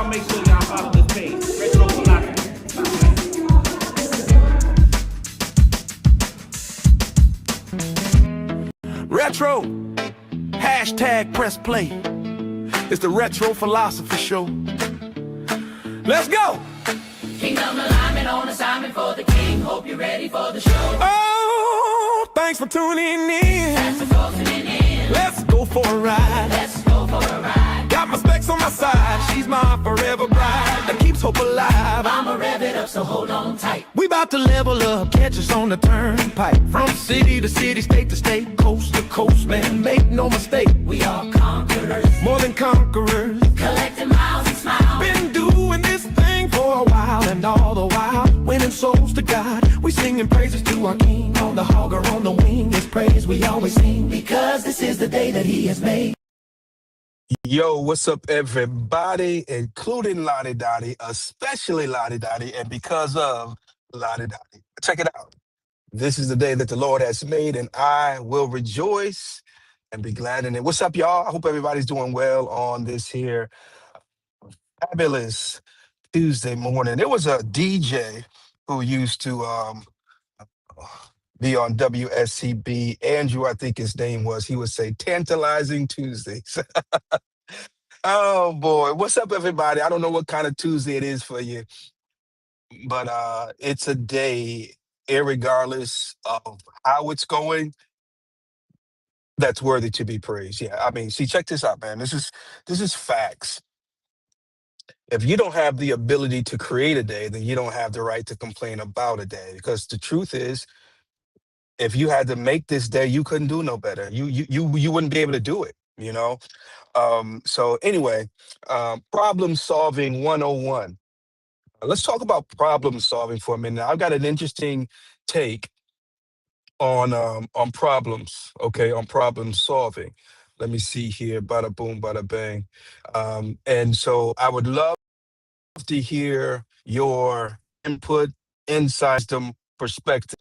y'all make sure y'all follow this page. Retro Philosophy. Retro, hashtag press play. It's the Retro Philosophy Show. Let's go! Kingdom alignment on assignment for the king. Hope you're ready for the show. Oh, thanks for tuning in. Thanks for tuning in. Let's go for a ride. Let's go for a ride. Got my specs on my side. She's my forever bride that keeps hope alive. I'ma rev it up, so hold on tight. We about to level up, catch us on the turnpike. From city to city, state to state, coast to coast, man, make no mistake. We are conquerors, More than conquerors. collecting miles and smiles. Been doing this thing for a while, and all the while winning souls to God. We singing praises to our King. On the hog or on the wing, His praise we always sing, Because this is the day that he has made. Yo, what's up, everybody, including Lottie Dottie, especially Lottie Dottie, and because of Lottie Dottie. Check it out. This is the day that the Lord has made, and I will rejoice and be glad in it. What's up, y'all? I hope everybody's doing well on this here fabulous Tuesday morning. There was a DJ who used to be on WSCB. Andrew, I think his name was. He would say tantalizing Tuesdays. Oh boy, what's up, everybody? I don't know what kind of Tuesday it is for you, but it's a day, irregardless of how it's going, that's worthy to be praised. Yeah, I mean, see, check this out, man. This is facts. If you don't have the ability to create a day, then you don't have the right to complain about a day. Because the truth is, if you had to make this day, you couldn't do no better. You wouldn't be able to do it, you know? So anyway, problem solving 101. Let's talk about problem solving for a minute. I've got an interesting take on problems, okay, on problem solving. Let me see here, bada boom, bada bang. And so I would love to hear your input, insights, perspective,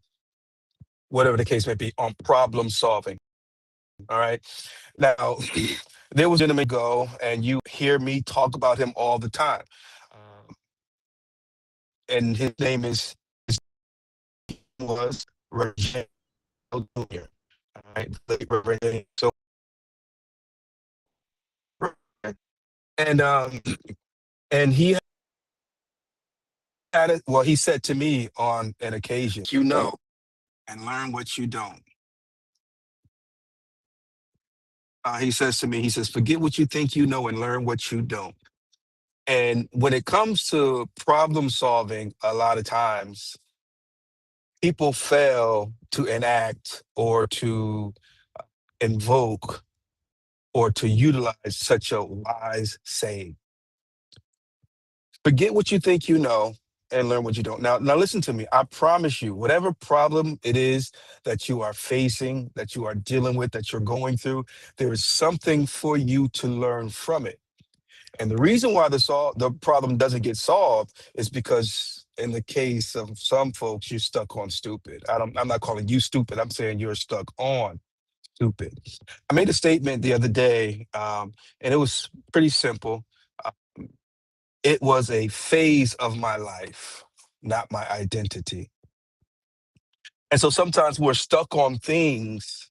whatever the case may be, on problem solving. All right. Now, there was a gentleman ago, and you hear me talk about him all the time. Um, and his name was Reginald Jr. All right. Late Reverend James. So, and and he had it. Well, he said to me on an occasion, you know, and learn what you don't. He says to me, he says, forget what you think you know and learn what you don't. And when it comes to problem solving, a lot of times people fail to enact or to invoke or to utilize such a wise saying. Forget what you think you know and learn what you don't. Now listen to me. I promise you, whatever problem it is that you are facing, that you are dealing with, that you're going through, there is something for you to learn from it. And the reason why the problem doesn't get solved is because in the case of some folks, you're stuck on stupid. I'm not calling you stupid. I'm saying you're stuck on stupid. I made a statement the other day, and it was pretty simple. Um, It was a phase of my life, not my identity. And so sometimes we're stuck on things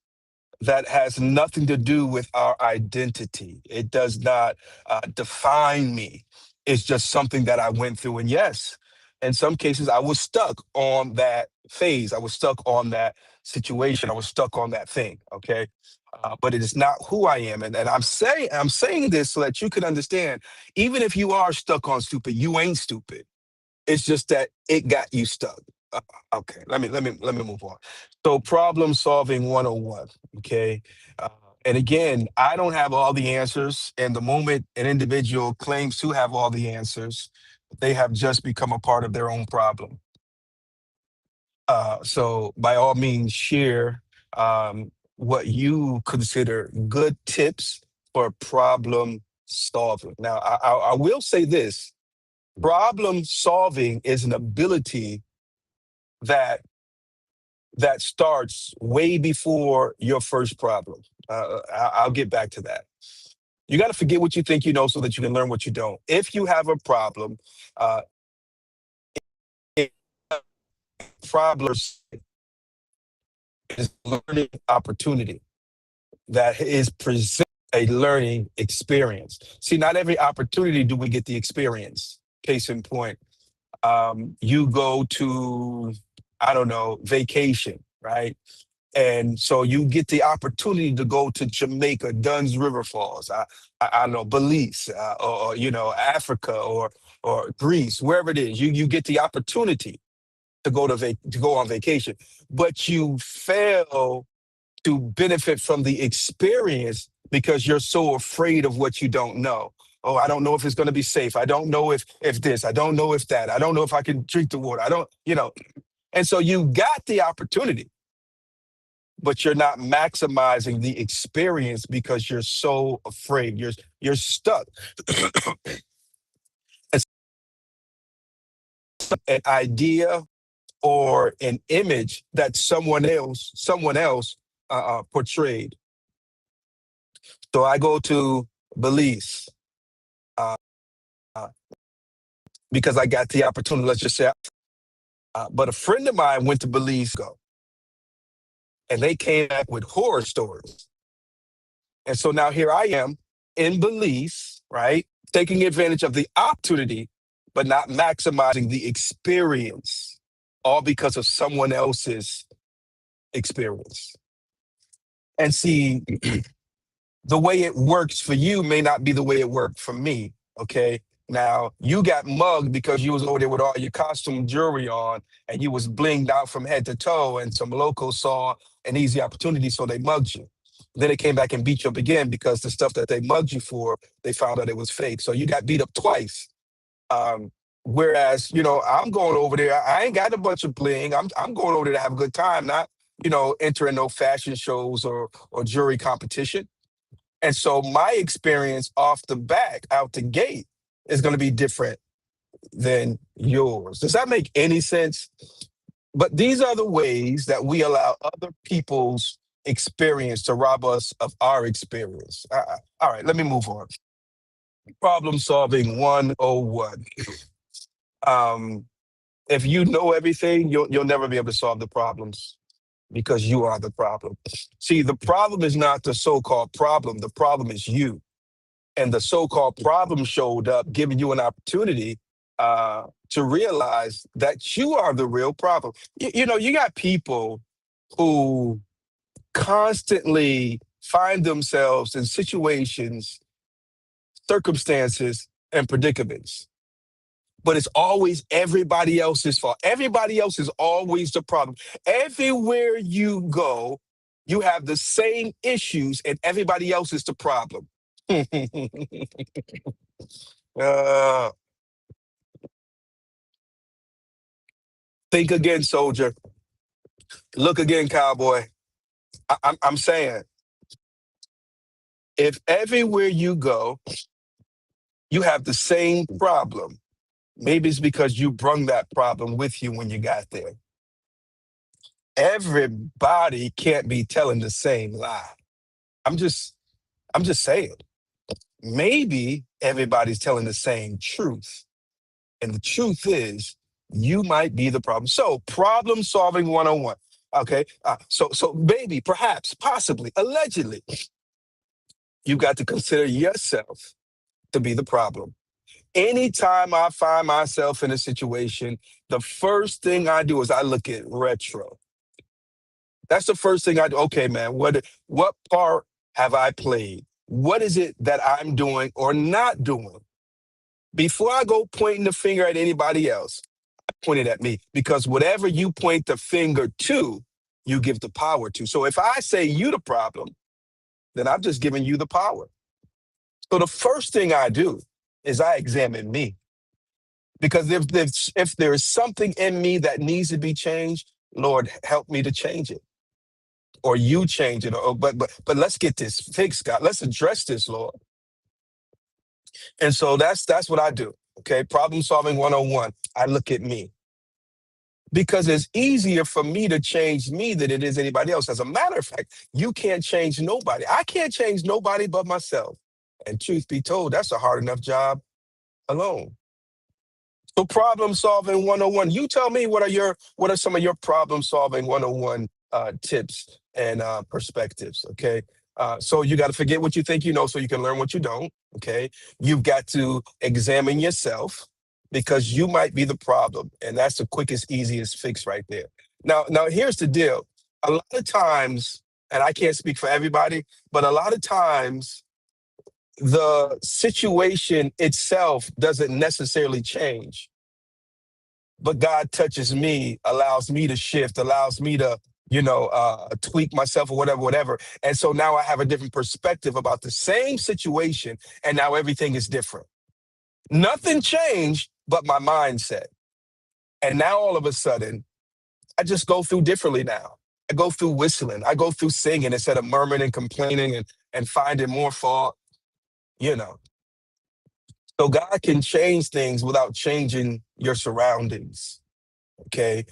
that has nothing to do with our identity. It does not define me. It's just something that I went through. And yes, in some cases, I was stuck on that phase. I was stuck on that situation. I was stuck on that thing. Okay. But it is not who I am. And I'm saying this so that you can understand, even if you are stuck on stupid, you ain't stupid. It's just that it got you stuck. Uh, okay, let me move on. So problem solving 101. Okay. Uh, and again, I don't have all the answers. And the moment an individual claims to have all the answers, they have just become a part of their own problem. So by all means, share what you consider good tips for problem solving. Now, I will say this: problem solving is an ability that starts way before your first problem. I'll get back to that. You got to forget what you think you know so that you can learn what you don't. If you have a problem, uh, it- problems is learning opportunity that is present a learning experience. See, not every opportunity do we get the experience. Case in point, you go to, I don't know, vacation, right? And so you get the opportunity to go to Jamaica, Dunn's River Falls, I don't know, Belize, or Africa, or Greece, wherever it is. You get the opportunity to to go on vacation, but you fail to benefit from the experience because you're so afraid of what you don't know. Oh, I don't know if it's going to be safe. I don't know if this. I don't know if that. I don't know if I can drink the water. I don't. And so you got the opportunity, but you're not maximizing the experience because you're so afraid. You're stuck. It's an idea or an image that someone else portrayed. So I go to Belize uh, uh, because I got the opportunity. Let's just say, but a friend of mine went to Belize, and they came back with horror stories. And so now here I am in Belize, right, taking advantage of the opportunity, but not maximizing the experience, all because of someone else's experience. And see, the way it works for you may not be the way it worked for me. Okay. Now you got mugged because you was over there with all your costume jewelry on and you was blinged out from head to toe, and some locals saw an easy opportunity, so they mugged you. Then they came back and beat you up again because the stuff that they mugged you for, they found out it was fake. So you got beat up twice. Um, Whereas, I'm going over there. I ain't got a bunch of bling. I'm going over there to have a good time, not, entering no fashion shows or jewelry competition. And so my experience off the back, out the gate, is going to be different than yours. Does that make any sense? But these are the ways that we allow other people's experience to rob us of our experience. All right, let me move on. Problem solving 101. Um, if you know everything, you'll never be able to solve the problems because you are the problem. See, the problem is not the so-called problem. The problem is you. And the so-called problem showed up, giving you an opportunity to realize that you are the real problem. You got people who constantly find themselves in situations, circumstances, and predicaments. But it's always everybody else's fault. Everybody else is always the problem. Everywhere you go, you have the same issues, and everybody else is the problem. Uh, think again, soldier. Look again, cowboy. I'm saying, if everywhere you go, you have the same problem, maybe it's because you brung that problem with you when you got there. Everybody can't be telling the same lie. I'm just, I'm just saying. Maybe everybody's telling the same truth. And the truth is, you might be the problem. So, problem solving 101. Okay. So maybe, perhaps, possibly, allegedly, you got to consider yourself to be the problem. Anytime I find myself in a situation, the first thing I do is I look at retro. That's the first thing I do. Okay, man, what part have I played? What is it that I'm doing or not doing? Before I go pointing the finger at anybody else, I point it at me, because whatever you point the finger to, you give the power to. So if I say you the problem, then I'm just giving you the power. So the first thing I do is I examine me, because if there is something in me that needs to be changed, Lord, help me to change it, or you change it, or but let's get this fixed, God. Let's address this, Lord. And so that's what I do. Okay, problem solving 101. I look at me, because it's easier for me to change me than it is anybody else. As a matter of fact, you can't change nobody. I can't change nobody but myself. And truth be told, that's a hard enough job alone. So problem solving 101. You tell me what are some of your problem solving 101 tips and perspectives, okay? So you got to forget what you think you know so you can learn what you don't, okay? You've got to examine yourself because you might be the problem, and that's the quickest, easiest fix right there. Now here's the deal. A lot of times, and I can't speak for everybody, but a lot of times the situation itself doesn't necessarily change, but God touches me, allows me to shift, allows me to, tweak myself or whatever. And so now I have a different perspective about the same situation, and now everything is different. Nothing changed but my mindset. And now all of a sudden, I just go through differently now. I go through whistling. I go through singing instead of murmuring and complaining and finding more fault, you know. So God can change things without changing your surroundings. Okay.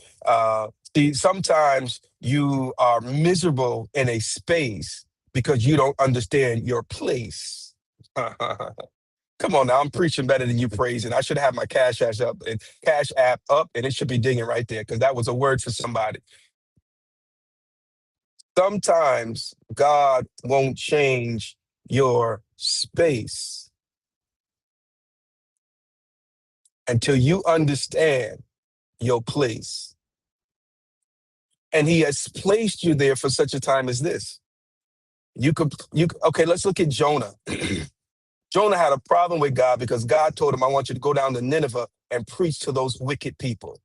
See, sometimes you are miserable in a space because you don't understand your place. Come on now, I'm preaching better than you praising. I should have my cash app up, and it should be dinging right there because that was a word for somebody. Sometimes God won't change your space until you understand your place. And he has placed you there for such a time as this. Okay, let's look at Jonah. Jonah had a problem with God because God told him, I want you to go down to Nineveh and preach to those wicked people.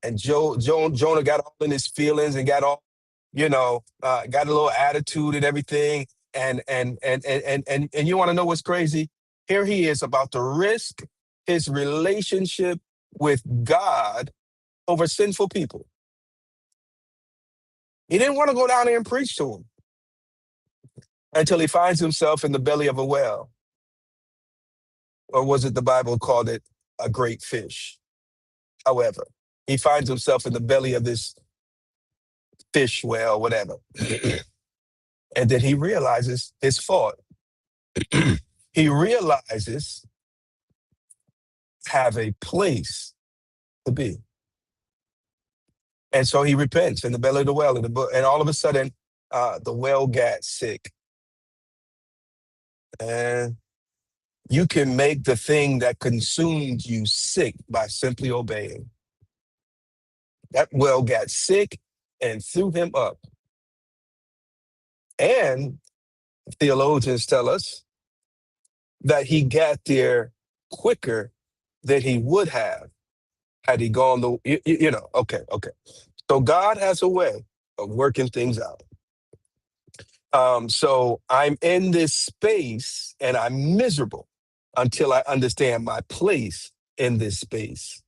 And Jonah got all in his feelings and got all, got a little attitude and everything. And you want to know what's crazy? Here he is about to risk his relationship with God over sinful people. He didn't want to go down there and preach to him until he finds himself in the belly of a whale. Or was it the Bible called it a great fish? However, he finds himself in the belly of this fish whale, whatever. And then he realizes his fault. He realizes have a place to be. And so he repents in the belly of the whale. And all of a sudden, the whale got sick. And you can make the thing that consumed you sick by simply obeying. That whale got sick and threw him up. And theologians tell us that he got there quicker than he would have had he gone okay. So God has a way of working things out. So I'm in this space and I'm miserable until I understand my place in this space.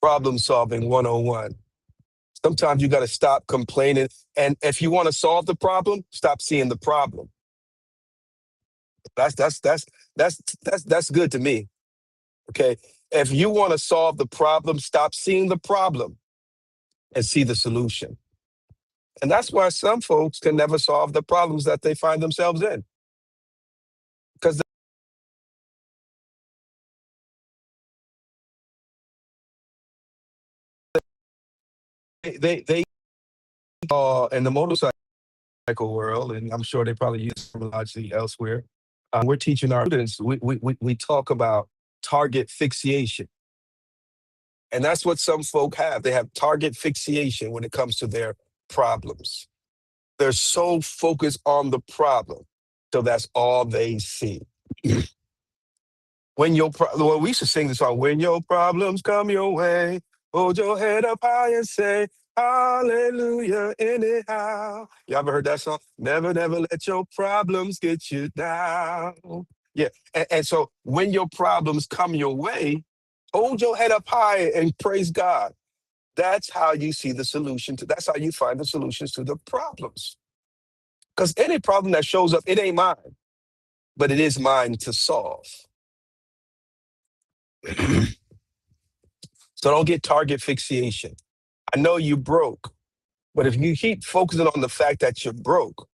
Problem solving 101. Sometimes you got to stop complaining. And if you want to solve the problem, stop seeing the problem. That's good to me. Okay. If you want to solve the problem, stop seeing the problem and see the solution. And that's why some folks can never solve the problems that they find themselves in. Because they are in the motorcycle world, and I'm sure they probably use terminology elsewhere. We're teaching our students, we talk about target fixation. And that's what some folk have. They have target fixation when it comes to their problems. They're so focused on the problem, so that's all they see. Well, we should sing the song, when your problems come your way, hold your head up high and say, hallelujah, anyhow. You ever heard that song? Never, never let your problems get you down. Yeah, and so when your problems come your way, hold your head up high and praise God. That's how you see the solution that's how you find the solutions to the problems. Because any problem that shows up, it ain't mine, but it is mine to solve. So don't get target fixation. I know you broke, but if you keep focusing on the fact that you're broke,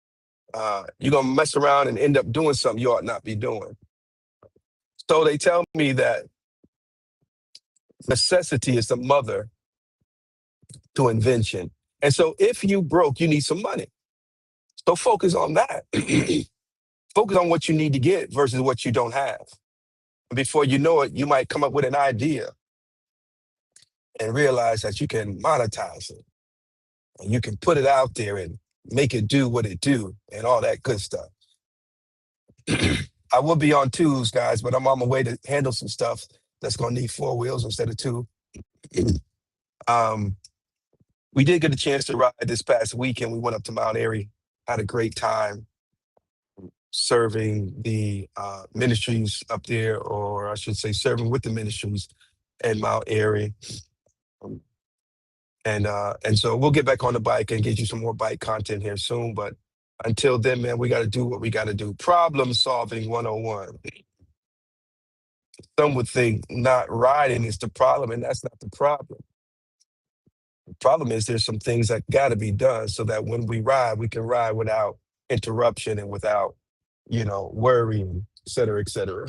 you're gonna mess around and end up doing something you ought not be doing. So they tell me that necessity is the mother to invention. And so if you broke, you need some money. So focus on that. Focus on what you need to get versus what you don't have. Before you know it, you might come up with an idea and realize that you can monetize it and you can put it out there and make it do what it do and all that good stuff. I will be on twos, guys, but I'm on my way to handle some stuff that's going to need four wheels instead of two. Um, we did get a chance to ride this past weekend. We went up to Mount Airy, had a great time serving the ministries up there, or I should say serving with the ministries in Mount Airy. Um, and so we'll get back on the bike and get you some more bike content here soon. But until then, man, we got to do what we got to do. Problem solving 101. Some would think not riding is the problem, and that's not the problem. The problem is there's some things that got to be done so that when we ride, we can ride without interruption and without, worrying, et cetera, et cetera.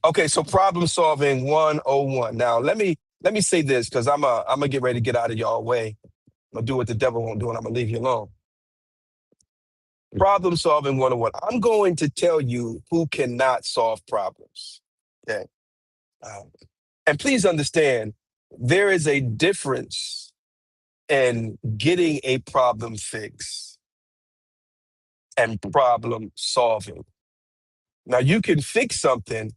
Okay, so problem solving 101. Now let me say this because I'm gonna get ready to get out of y'all way. I'm gonna do what the devil won't do, and I'm gonna leave you alone. Problem solving 101. I'm going to tell you who cannot solve problems. Okay. And please understand, there is a difference in getting a problem fixed and problem solving. Now, you can fix something,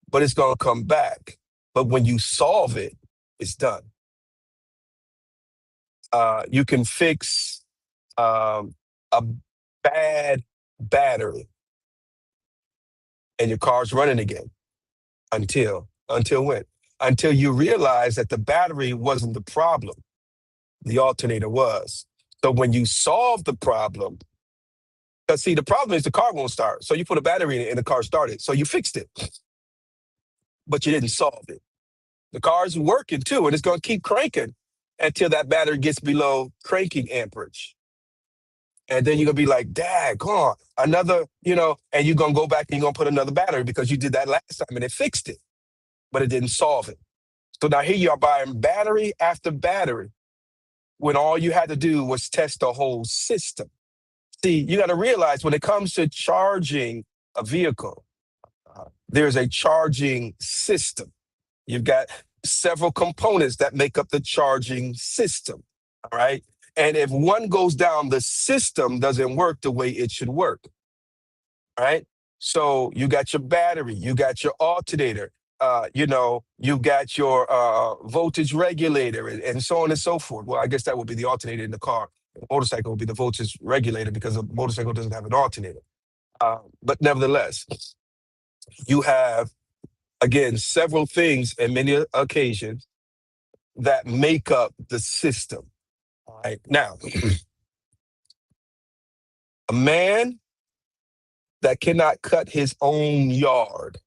but it's going to come back. But when you solve it, it's done. You can fix a bad battery and your car's running again until when? Until you realize that the battery wasn't the problem. The alternator was. So when you solve the problem, because see, the problem is the car won't start. So you put a battery in it and the car started. So you fixed it, but you didn't solve it. The car's working too, and it's going to keep cranking until that battery gets below cranking amperage. And then you're going to be like, Dad, come on, another, and you're going to go back and you're going to put another battery because you did that last time and it fixed it, but it didn't solve it. So now here you are buying battery after battery when all you had to do was test the whole system. See, you got to realize when it comes to charging a vehicle, there's a charging system. You've got several components that make up the charging system, all right? And if one goes down, the system doesn't work the way it should work, all right? So you got your battery, you got your alternator, you got your voltage regulator and so on and so forth. Well, I guess that would be the alternator in the car. The motorcycle would be the voltage regulator because a motorcycle doesn't have an alternator. But nevertheless, you have, again, several things and many occasions that make up the system. All right. Now, a man that cannot cut his own yard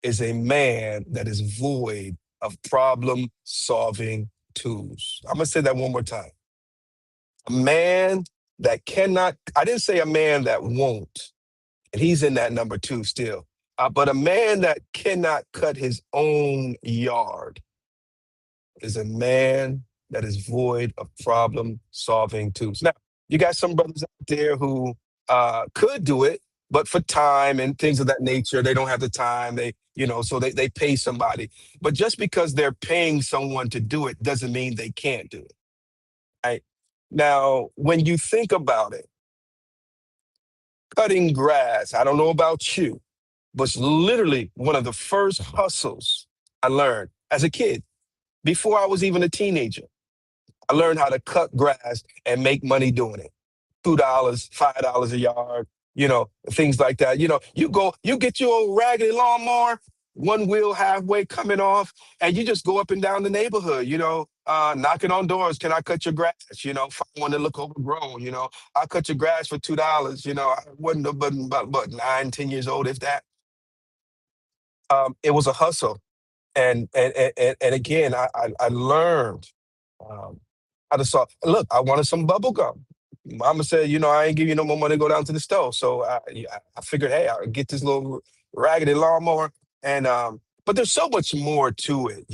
is a man that is void of problem-solving tools. I'm going to say that one more time. A man that cannot, I didn't say a man that won't, and he's in that number two still, but a man that cannot cut his own yard is a man that is void of problem-solving tools. Now, you got some brothers out there who could do it, but for time and things of that nature, they don't have the time. So they pay somebody. But just because they're paying someone to do it doesn't mean they can't do it. Right? Now, when you think about it, cutting grass, I don't know about you, was literally one of the first hustles I learned as a kid. Before I was even a teenager, I learned how to cut grass and make money doing it. $2, $5 a yard, things like that. You get your old raggedy lawnmower, one wheel halfway coming off, and you just go up and down the neighborhood, knocking on doors. Can I cut your grass? Find one that look overgrown, I'll cut your grass for $2. I wasn't about 9, 10 years old, if that. It was a hustle. And again, I learned how to solve. Look, I wanted some bubble gum. Mama said, I ain't give you no more money to go down to the store. So I figured, hey, I'll get this little raggedy lawnmower. And but there's so much more to it.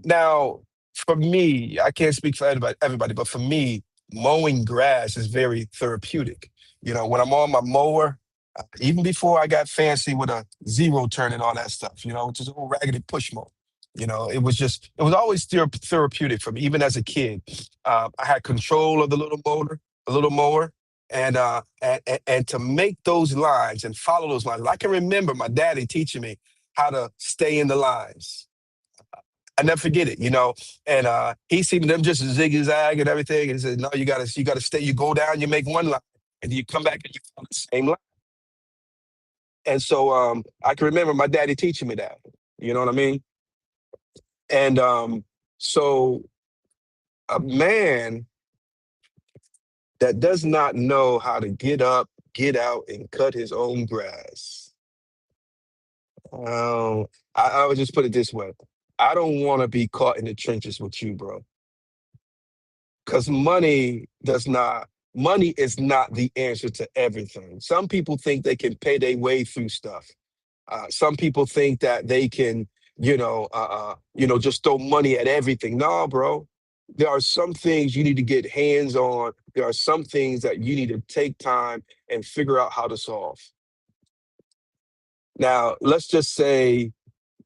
Now, for me, I can't speak for everybody, but for me, mowing grass is very therapeutic. When I'm on my mower, even before I got fancy with a zero turn and all that stuff, just a old raggedy push mower. It was always therapeutic for me, even as a kid. I had control of the little mower, and to make those lines and follow those lines. I can remember my daddy teaching me how to stay in the lines. I never forget it. And he seen them just zigzag and everything, and he said, "No, you gotta stay. You go down, you make one line, and then you come back and you follow the same line." And so I can remember my daddy teaching me that. You know what I mean? And so a man that does not know how to get up, get out, and cut his own grass. I would just put it this way. I don't want to be caught in the trenches with you, bro. Because money is not the answer to everything. Some people think they can pay their way through stuff. Some people think that they can, just throw money at everything. No, bro. There are some things you need to get hands on. There are some things that you need to take time and figure out how to solve. Now, let's just say,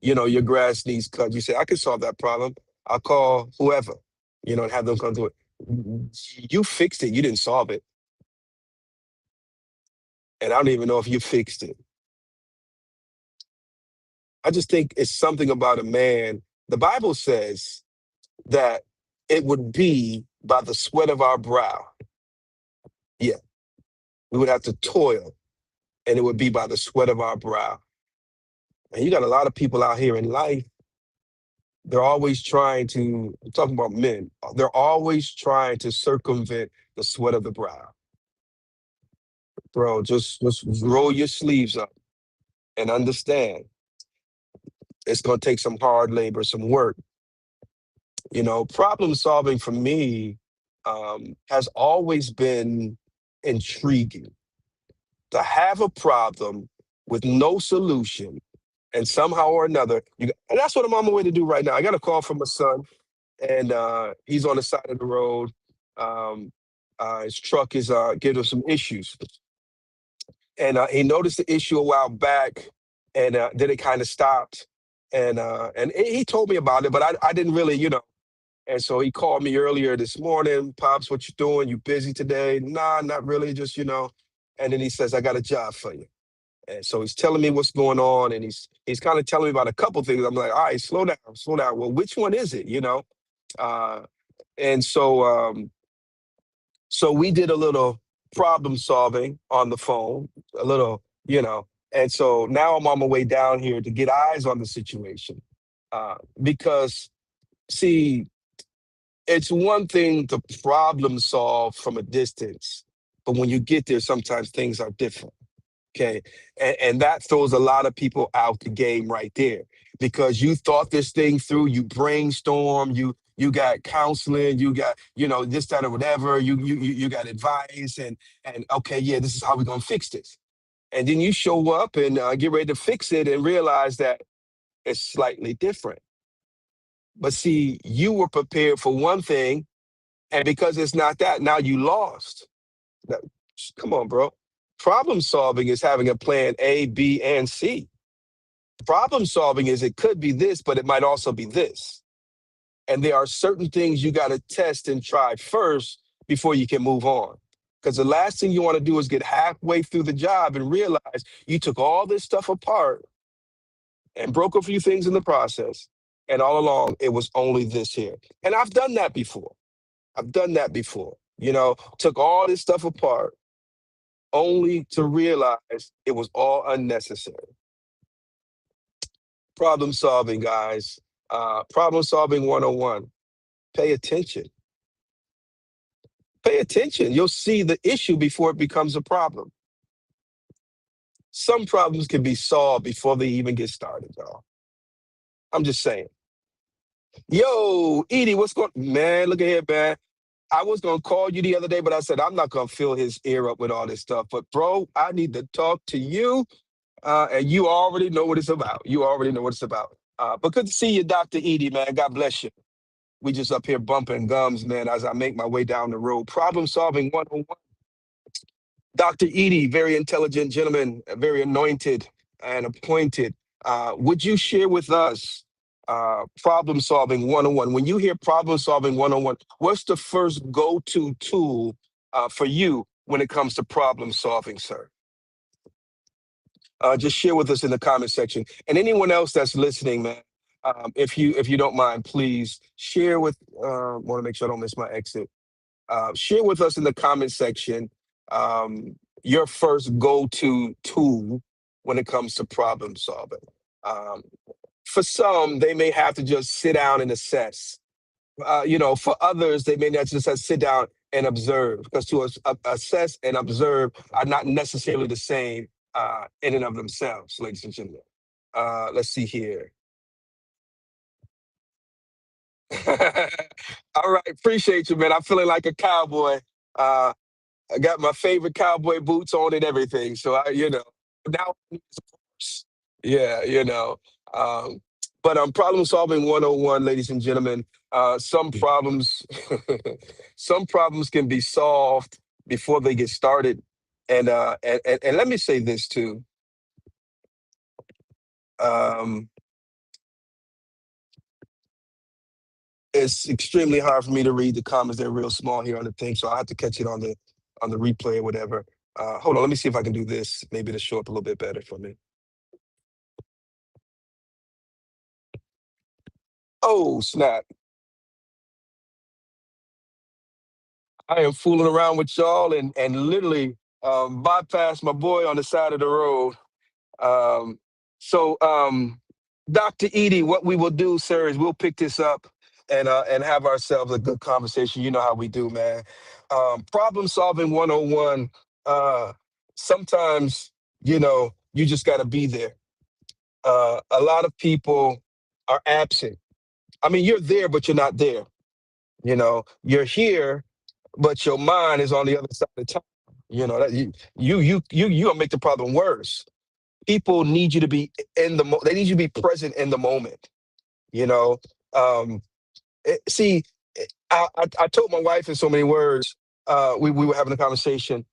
your grass needs cut. You say, I can solve that problem. I'll call whoever, and have them come to it. You fixed it. You didn't solve it. And I don't even know if you fixed it. I just think it's something about a man. The Bible says that it would be by the sweat of our brow. Yeah, we would have to toil, and it would be by the sweat of our brow. And you got a lot of people out here in life, they're always trying to, I'm talking about men, they're always trying to circumvent the sweat of the brow. Bro, just roll your sleeves up and understand it's going to take some hard labor, some work. Problem solving for me has always been intriguing. To have a problem with no solution, and somehow or another, and that's what I'm on my way to do right now. I got a call from my son, and he's on the side of the road. His truck is giving him some issues, and he noticed the issue a while back, and then it kind of stopped, and he told me about it, but I didn't really. And so he called me earlier this morning. Pops, what you doing? You busy today? Nah, not really. Just. And then he says, I got a job for you. And so he's telling me what's going on, and he's kind of telling me about a couple things. I'm like, all right, slow down, slow down. Well, which one is it? Uh, and so we did a little problem solving on the phone, a little. And so now I'm on my way down here to get eyes on the situation, because see, it's one thing to problem solve from a distance, but when you get there, sometimes things are different. Okay. And that throws a lot of people out the game right there, because you thought this thing through, you brainstorm, you got counseling, you got, this, that, or whatever, you got advice, and okay, yeah, this is how we're gonna fix this. And then you show up and get ready to fix it and realize that it's slightly different. But see, you were prepared for one thing, and because it's not that, now you lost. Now, come on, bro. Problem solving is having a plan A, B, and C. Problem solving is it could be this, but it might also be this. And there are certain things you got to test and try first before you can move on. Because the last thing you want to do is get halfway through the job and realize you took all this stuff apart and broke a few things in the process. And all along, it was only this here. And I've done that before. I've done that before. Took all this stuff apart only to realize it was all unnecessary. Problem solving, guys. Problem solving 101. Pay attention. Pay attention. You'll see the issue before it becomes a problem. Some problems can be solved before they even get started, y'all. I'm just saying. Yo, Edie, what's going on? Man, look at here, man. I was gonna call you the other day, but I said I'm not gonna fill his ear up with all this stuff. But bro, I need to talk to you, and you already know what it's about. You already know what it's about. But good to see you, Dr. Edie, man. God bless you. We just up here bumping gums, man, as I make my way down the road. Problem solving 101. Dr. Edie, very intelligent gentleman, very anointed and appointed. Would you share with us problem solving 101? When you hear problem solving 101, what's the first go to tool for you when it comes to problem solving, sir? Just share with us in the comment section. And anyone else that's listening, man, if you don't mind, please share with. Want to make sure I don't miss my exit. Share with us in the comment section your first go-to tool when it comes to problem solving. Um, for some, they may have to just sit down and assess. For others, they may not just have to sit down and observe, because to assess and observe are not necessarily the same in and of themselves, ladies and gentlemen. Let's see here. All right, appreciate you, man. I'm feeling like a cowboy. Uh, I got my favorite cowboy boots on and everything. So now, yeah, Um, but problem solving 101, ladies and gentlemen. Some problems, some problems can be solved before they get started. And let me say this too. Um, it's extremely hard for me to read the comments. They're real small here on the thing, so I have to catch it on the replay or whatever. Hold on, let me see if I can do this. Maybe to show up a little bit better for me. Oh, snap. I am fooling around with y'all and literally bypass my boy on the side of the road. Um, so, Dr. Edie, what we will do, sir, is we'll pick this up and have ourselves a good conversation. You know how we do, man. Problem solving 101. Sometimes, you just got to be there. A lot of people are absent. I mean, you're there, but you're not there. You're here, but your mind is on the other side of town. That you gonna make the problem worse. People need you to be they need you to be present in the moment. You know, um, see, I told my wife in so many words. We were having a conversation.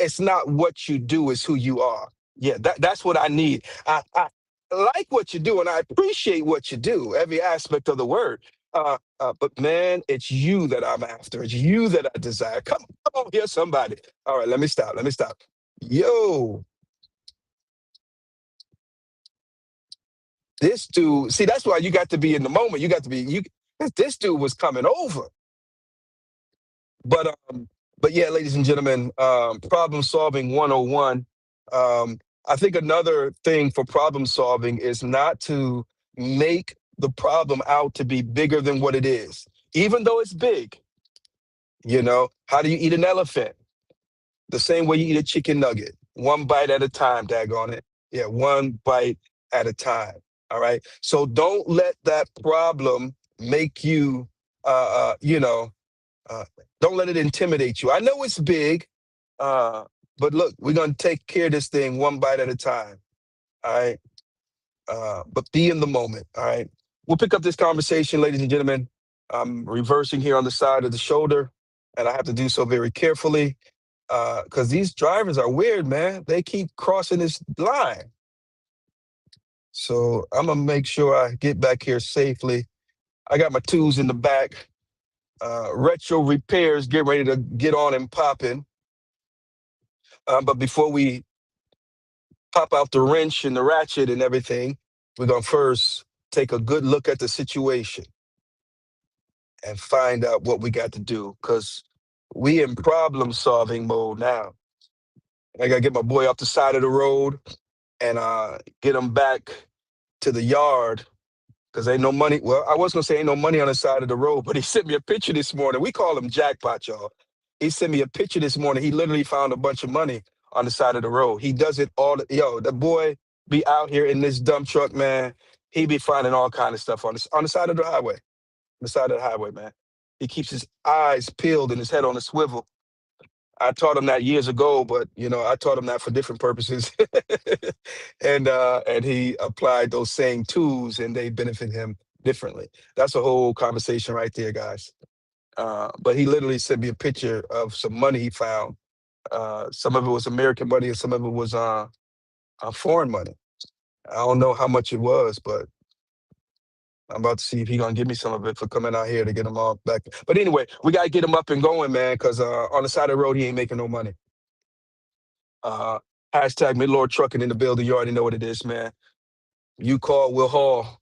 It's not what you do; it's who you are. Yeah, that's what I need. I like what you do, and I appreciate what you do, every aspect of the word. But man, it's you that I'm after. It's you that I desire. Come on here, somebody. All right, let me stop. Let me stop. Yo, this dude. See, that's why you got to be in the moment. You got to be you. This dude was coming over. But yeah, ladies and gentlemen, problem solving 101. I think another thing for problem solving is not to make the problem out to be bigger than what it is, even though it's big. How do you eat an elephant? The same way you eat a chicken nugget, one bite at a time, daggone it. Yeah, one bite at a time. All right. So don't let that problem make you, uh, uh, you know, uh, don't let it intimidate you. I know it's big, uh, but look, we're going to take care of this thing one bite at a time. All right. But be in the moment. All right. We'll pick up this conversation, ladies and gentlemen. I'm reversing here on the side of the shoulder, and I have to do so very carefully because these drivers are weird, man. They keep crossing this line. So I'm going to make sure I get back here safely. I got my tools in the back. Retro repairs, get ready to get on and popping. But before we pop out the wrench and the ratchet and everything, we're going to first take a good look at the situation and find out what we got to do, because we in problem solving mode now. I got to get my boy off the side of the road and get him back to the yard, because ain't no money. Well, I was going to say ain't no money on the side of the road, but he sent me a picture this morning. We call him jackpot, y'all. He sent me a picture this morning. He literally found a bunch of money on the side of the road. He does it all. Yo, the boy be out here in this dump truck, man. He be finding all kind of stuff on the side of the highway. The side of the highway, man. He keeps his eyes peeled and his head on a swivel. I taught him that years ago, but I taught him that for different purposes. And he applied those same tools and they benefit him differently. That's a whole conversation right there, guys. But he literally sent me a picture of some money he found. Some of it was American money and some of it was foreign money. I don't know how much it was, but I'm about to see if he gonna give me some of it for coming out here to get him all back. But anyway, we gotta get him up and going, man, because on the side of the road he ain't making no money. Uh, hashtag Midlord Trucking in the building. You already know what it is, man. You call, we'll haul.